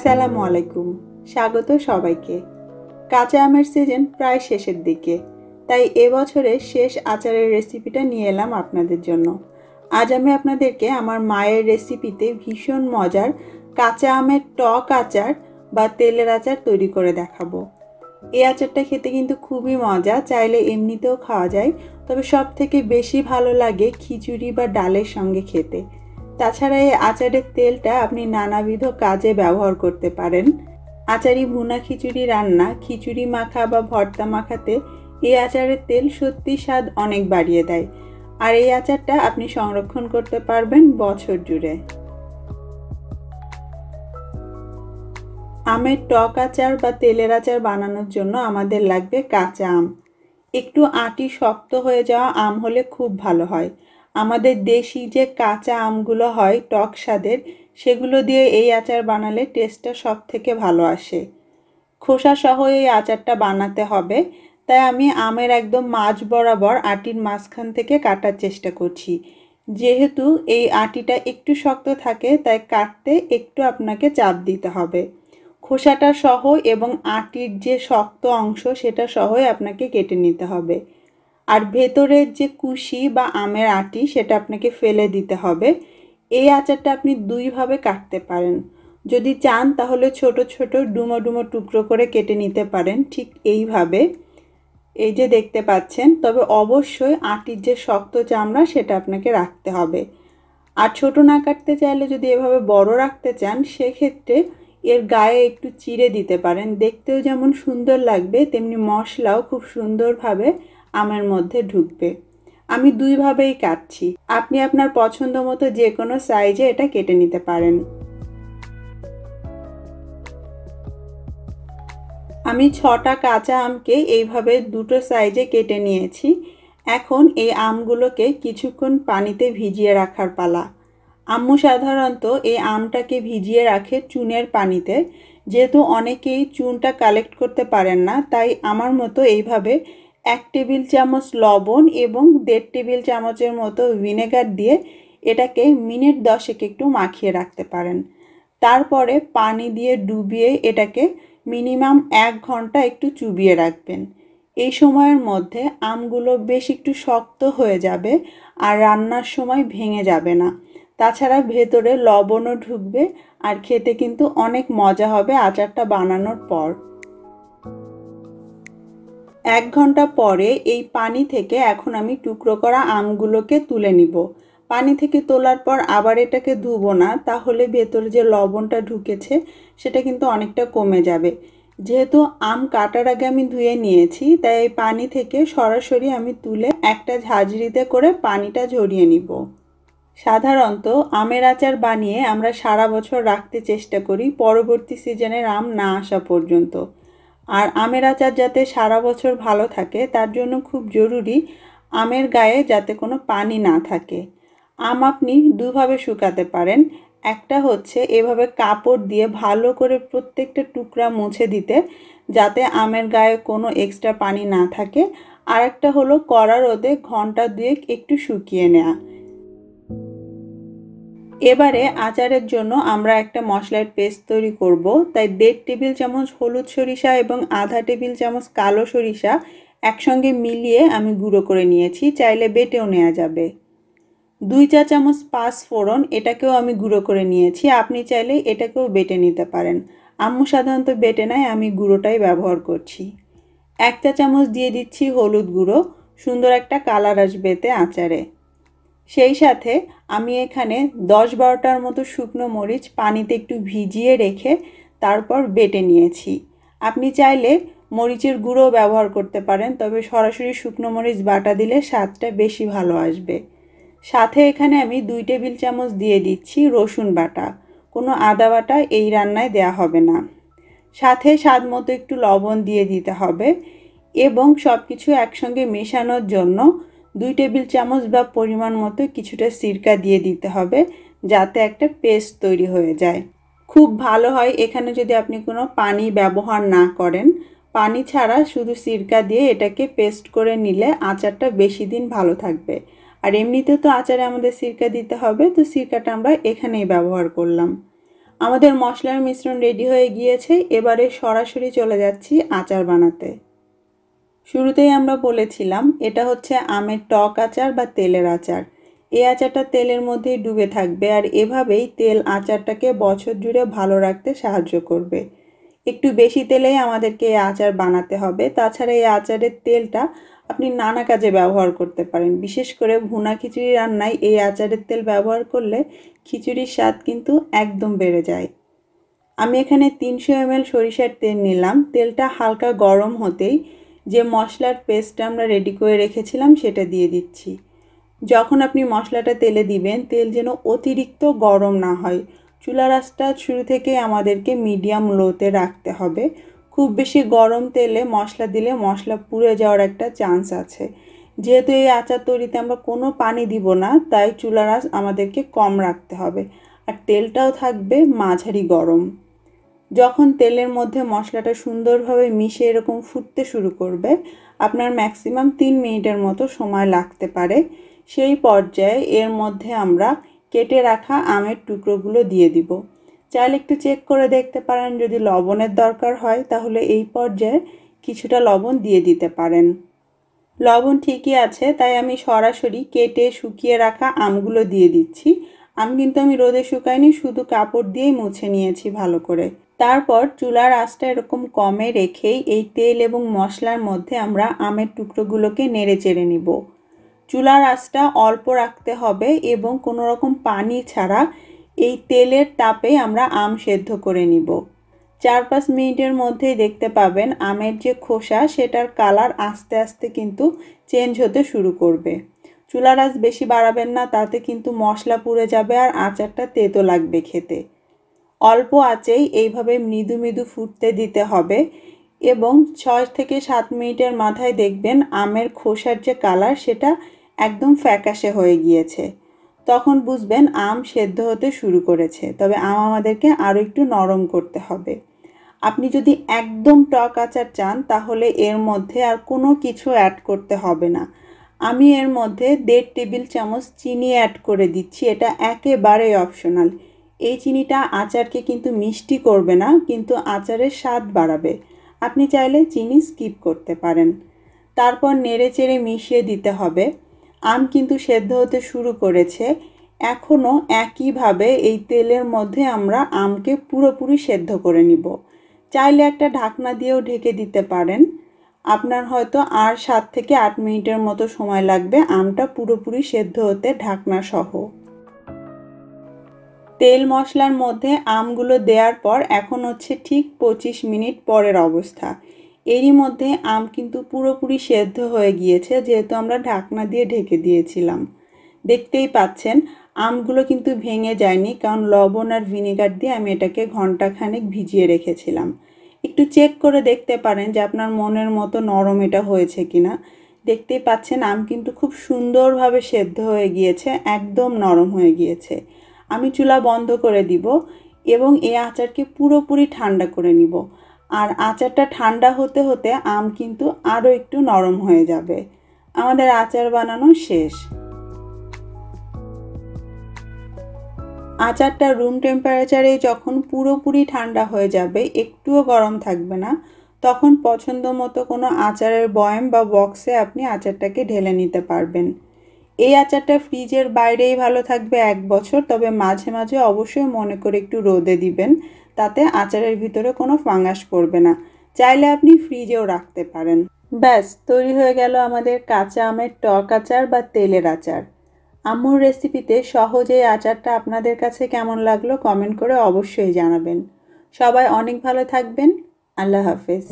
আসসালামু আলাইকুম। স্বাগত সবাইকে। কাঁচা আমের সিজন প্রায় শেষের দিকে, তাই এবছরের শেষ আচারের রেসিপিটা নিয়ে এলাম আপনাদের জন্য। আজ আমি আপনাদেরকে আমার মায়ের রেসিপিতে ভীষণ মজার কাঁচা আমের টক আচার বা তেলের আচার তৈরি করে দেখাবো। এই আচারটা খেতে কিন্তু খুবই মজা, চাইলে এমনিতেও খাওয়া যায়, তবে সব থেকে বেশি ভালো লাগে খিচুড়ি বা ডালের সঙ্গে খেতে। তাছাড়া এই আচারের তেলটা আপনি নানাবিধ কাজে ব্যবহার করতে পারেন। আচারি ভুনা খিচুড়ি রান্না, খিচুড়ি মাখা বা ভর্তা মাখাতে এই আচারের তেল সত্যি স্বাদ অনেক বাড়িয়ে দেয়। আর এই আচারটা আপনি সংরক্ষণ করতে পারবেন বছর জুড়ে। আমের টক আচার বা তেলের আচার বানানোর জন্য আমাদের লাগবে কাঁচা আম। একটু আঁটি শক্ত হয়ে যাওয়া আম হলে খুব ভালো হয়। আমাদের দেশি যে কাঁচা আমগুলো হয় টক স্বাদের, সেগুলো দিয়ে এই আচার বানালে টেস্টটা সব থেকে ভালো আসে। খোসা সহ এই আচারটা বানাতে হবে, তাই আমি আমের একদম মাঝ বরাবর আঁটির মাঝখান থেকে কাটার চেষ্টা করছি। যেহেতু এই আঁটিটা একটু শক্ত থাকে, তাই কাটতে একটু আপনাকে চাপ দিতে হবে। খোসাটা সহ এবং আঁটির যে শক্ত অংশ সেটা সহই আপনাকে কেটে নিতে হবে। আর ভেতরের যে কুশি বা আমের আঁটি সেটা আপনাকে ফেলে দিতে হবে। এই আচারটা আপনি দুইভাবে কাটতে পারেন। যদি চান তাহলে ছোট ছোট ডুমো ডুমো টুকরো করে কেটে নিতে পারেন, ঠিক এইভাবে, এই যে দেখতে পাচ্ছেন। তবে অবশ্যই আঁটির যে শক্ত চামড়া সেটা আপনাকে রাখতে হবে। আর ছোট না কাটতে চাইলে যদি এভাবে বড় রাখতে চান, সেক্ষেত্রে এর গায়ে একটু চিড়ে দিতে পারেন। দেখতেও যেমন সুন্দর লাগবে, তেমনি মশলাও খুব সুন্দরভাবে আমের মধ্যে ঢুকবে। আমি দুইভাবেই কাটছি, আপনি আপনার পছন্দ মতো যে কোনো সাইজে এটা কেটে নিতে পারেন। আমি 6টা কাঁচা আমকে এইভাবে দুটো সাইজে কেটে নিয়েছি। এখন এই আমগুলোকে কিছুক্ষণ পানিতে ভিজিয়ে রাখার পালা। আম্মু সাধারণত এই আমটাকে ভিজিয়ে রাখে চুনের পানিতে। যেহেতু অনেকেই চুনটা কালেক্ট করতে পারেন না, তাই আমার মতো এইভাবে 1 টেবিল চামচ লবণ এবং 1.5 টেবিল চামচের মতো ভিনেগার দিয়ে এটাকে মিনিট 10 একটু মাখিয়ে রাখতে পারেন। তারপরে পানি দিয়ে ডুবিয়ে এটাকে মিনিমাম 1 ঘন্টা একটু চুবিয়ে রাখবেন। এই সময়ের মধ্যে আমগুলো বেশ একটু শক্ত হয়ে যাবে আর রান্নার সময় ভেঙে যাবে না। তাছাড়া ভেতরে লবণও ঢুকবে আর খেতে কিন্তু অনেক মজা হবে আচারটা বানানোর পর। 1 ঘন্টা পরে এই পানি থেকে এখন আমি টুকরো করা আমগুলোকে তুলে নিব। পানি থেকে তোলার পর আবার এটাকে ধুবো না, তাহলে ভেতরে যে লবণটা ঢুকেছে সেটা কিন্তু অনেকটা কমে যাবে। যেহেতু আম কাটার আগে আমি ধুয়ে নিয়েছি, তাই এই পানি থেকে সরাসরি আমি তুলে একটা ঝাঁঝরিতে করে পানিটা ঝরিয়ে নিব। সাধারণত আমের আচার বানিয়ে আমরা সারা বছর রাখতে চেষ্টা করি, পরবর্তী সিজনের আম না আসা পর্যন্ত। আর আমের আচার যাতে সারা বছর ভালো থাকে, তার জন্য খুব জরুরি আমের গায়ে যাতে কোনো পানি না থাকে। আম আপনি দুভাবে শুকাতে পারেন। একটা হচ্ছে এভাবে কাপড় দিয়ে ভালো করে প্রত্যেকটা টুকরা মুছে দিতে, যাতে আমের গায়ে কোনো এক্সট্রা পানি না থাকে। আর একটা হলো কড়া রোদে ঘন্টা 2 একটু শুকিয়ে নেওয়া। এবারে আচারের জন্য আমরা একটা মশলার পেস্ট তৈরি করব, তাই 1.5 টেবিল চামচ হলুদ সরিষা এবং আধা টেবিল চামচ কালো সরিষা একসঙ্গে মিলিয়ে আমি গুঁড়ো করে নিয়েছি, চাইলে বেটেও নেওয়া যাবে। 2 চা চামচ পাঁচফোড়ন, এটাকেও আমি গুঁড়ো করে নিয়েছি, আপনি চাইলে এটাকেও বেটে নিতে পারেন। আম্মু সাধারণত বেটে নেয়, আমি গুঁড়োটাই ব্যবহার করছি। 1 চা চামচ দিয়ে দিচ্ছি হলুদ গুঁড়ো, সুন্দর একটা কালার আসবে এতে আচারে। সেই সাথে আমি এখানে 10-12টার মতো শুকনো মরিচ পানিতে একটু ভিজিয়ে রেখে তারপর বেটে নিয়েছি। আপনি চাইলে মরিচের গুঁড়ো ব্যবহার করতে পারেন, তবে সরাসরি শুকনো মরিচ বাটা দিলে স্বাদটা বেশি ভালো আসবে। সাথে এখানে আমি 2 টেবিল চামচ দিয়ে দিচ্ছি রসুন বাটা, কোনো আদা বাটা এই রান্নায় দেয়া হবে না। সাথে স্বাদ মতো একটু লবণ দিয়ে দিতে হবে এবং সব কিছু একসঙ্গে মেশানোর জন্য 2 টেবিল চামচ বা পরিমাণ মতো কিছুটা সিরকা দিয়ে দিতে হবে, যাতে একটা পেস্ট তৈরি হয়ে যায়। খুব ভালো হয় এখানে যদি আপনি কোনো পানি ব্যবহার না করেন, পানি ছাড়া শুধু সিরকা দিয়ে এটাকে পেস্ট করে নিলে আচারটা বেশি দিন ভালো থাকবে। আর এমনিতে তো আচারে আমাদের সিরকা দিতে হবে, তো সিরকাটা আমরা এখানেই ব্যবহার করলাম। আমাদের মশলার মিশ্রণ রেডি হয়ে গিয়েছে। এবারে সরাসরি চলে যাচ্ছি আচার বানাতে। শুরুতেই আমরা বলেছিলাম এটা হচ্ছে আমের টক আচার বা তেলের আচার। এই আচারটা তেলের মধ্যেই ডুবে থাকবে আর এভাবেই তেল আচারটাকে বছর জুড়ে ভালো রাখতে সাহায্য করবে। একটু বেশি তেলেই আমাদেরকে এই আচার বানাতে হবে। তাছাড়া এই আচারের তেলটা আপনি নানা কাজে ব্যবহার করতে পারেন। বিশেষ করে ভুনা খিচুড়ি রান্নায় এই আচারের তেল ব্যবহার করলে খিচুড়ির স্বাদ কিন্তু একদম বেড়ে যায়। আমি এখানে 300 ml সরিষার তেল নিলাম। তেলটা হালকা গরম হতেই যে মশলার পেস্টটা আমরা রেডি করে রেখেছিলাম সেটা দিয়ে দিচ্ছি। যখন আপনি মশলাটা তেলে দিবেন, তেল যেন অতিরিক্ত গরম না হয়। চুলার আঁচটা শুরু থেকেই আমাদেরকে মিডিয়াম লোতে রাখতে হবে। খুব বেশি গরম তেলে মশলা দিলে মশলা পুড়ে যাওয়ার একটা চান্স আছে। যেহেতু এই আচার তৈরিতে আমরা কোনো পানি দিব না, তাই চুলার আঁচ আমাদেরকে কম রাখতে হবে। আর তেলটাও থাকবে মাঝারি গরম। যখন তেলের মধ্যে মশলাটা সুন্দরভাবে মিশে এরকম ফুটতে শুরু করবে, আপনার ম্যাক্সিমাম 3 মিনিটের মতো সময় লাগতে পারে। সেই পর্যায়ে এর মধ্যে আমরা কেটে রাখা আমের টুকরোগুলো দিয়ে দিব। চাইলে একটু চেক করে দেখতে পারেন, যদি লবণের দরকার হয় তাহলে এই পর্যায়ে কিছুটা লবণ দিয়ে দিতে পারেন। লবণ ঠিকই আছে, তাই আমি সরাসরি কেটে শুকিয়ে রাখা আমগুলো দিয়ে দিচ্ছি। আম কিন্তু আমি রোদে শুকাইনি, শুধু কাপড় দিয়েই মুছে নিয়েছি ভালো করে। তারপর চুলার আঁচটা এরকম কমে রেখেই এই তেল এবং মশলার মধ্যে আমরা আমের টুকরোগুলোকে নেড়ে চেড়ে নিব। চুলার আঁচটা অল্প রাখতে হবে এবং কোনো রকম পানি ছাড়া এই তেলের তাপে আমরা আম সেদ্ধ করে নিব। 4-5 মিনিটের মধ্যেই দেখতে পাবেন আমের যে খোসা সেটার কালার আস্তে আস্তে কিন্তু চেঞ্জ হতে শুরু করবে। চুলার আঁচ বেশি বাড়াবেন না, তাতে কিন্তু মশলা পুড়ে যাবে আর আচারটা তেতো লাগবে খেতে। অল্প আঁচেই এইভাবে মৃদু মৃদু ফুটতে দিতে হবে এবং 6 থেকে 7 মিনিটের মাথায় দেখবেন আমের খোসার যে কালার সেটা একদম ফ্যাকাশে হয়ে গিয়েছে। তখন বুঝবেন আম সেদ্ধ হতে শুরু করেছে। তবে আম আমাদেরকে আরও একটু নরম করতে হবে। আপনি যদি একদম টক আচার চান তাহলে এর মধ্যে আর কোনো কিছু অ্যাড করতে হবে না। আমি এর মধ্যে 1.5 টেবিল চামচ চিনি অ্যাড করে দিচ্ছি। এটা একেবারেই অপশনাল। এই চিনিটা আচারকে কিন্তু মিষ্টি করবে না, কিন্তু আচারের স্বাদ বাড়াবে। আপনি চাইলে চিনি স্কিপ করতে পারেন। তারপর নেড়ে চেড়ে মিশিয়ে দিতে হবে। আম কিন্তু সেদ্ধ হতে শুরু করেছে। এখনও একইভাবে এই তেলের মধ্যে আমরা আমকে পুরোপুরি সেদ্ধ করে নিব। চাইলে একটা ঢাকনা দিয়েও ঢেকে দিতে পারেন। আপনার হয়তো আর 7 থেকে 8 মিনিটের মতো সময় লাগবে আমটা পুরোপুরি সেদ্ধ হতে ঢাকনা সহ। তেল মশলার মধ্যে আমগুলো দেওয়ার পর এখন হচ্ছে ঠিক 25 মিনিট পরের অবস্থা। এরই মধ্যে আম কিন্তু পুরোপুরি সেদ্ধ হয়ে গিয়েছে, যেহেতু আমরা ঢাকনা দিয়ে ঢেকে দিয়েছিলাম। দেখতেই পাচ্ছেন আমগুলো কিন্তু ভেঙে যায়নি, কারণ লবণ আর ভিনেগার দিয়ে আমি এটাকে ঘন্টাখানেক ভিজিয়ে রেখেছিলাম। একটু চেক করে দেখতে পারেন যে আপনার মনের মতো নরম এটা হয়েছে কিনা। দেখতেই পাচ্ছেন আম কিন্তু খুব সুন্দরভাবে সেদ্ধ হয়ে গিয়েছে, একদম নরম হয়ে গিয়েছে। আমি চুলা বন্ধ করে দিব এবং এই আচারকে পুরোপুরি ঠান্ডা করে নিব। আর আচারটা ঠান্ডা হতে হতে আম কিন্তু আরও একটু নরম হয়ে যাবে। আমাদের আচার বানানো শেষ। আচারটা রুম টেম্পারেচারে যখন পুরোপুরি ঠান্ডা হয়ে যাবে, একটুও গরম থাকবে না, তখন পছন্দ মতো কোনো আচারের বয়াম বা বক্সে আপনি আচারটাকে ঢেলে নিতে পারবেন। এই আচারটা ফ্রিজের বাইরেই ভালো থাকবে 1 বছর, তবে মাঝে মাঝে অবশ্যই মনে করে একটু রোদে দিবেন, তাতে আচারের ভিতরে কোনো ফাঙ্গাস পড়বে না। চাইলে আপনি ফ্রিজেও রাখতে পারেন। ব্যাস তৈরি হয়ে গেল আমাদের কাঁচা আমের টক আচার বা তেলের আচার। আম্মুর রেসিপিতে সহজ এই আচারটা আপনাদের কাছে কেমন লাগলো কমেন্ট করে অবশ্যই জানাবেন। সবাই অনেক ভালো থাকবেন। আল্লাহ হাফেজ।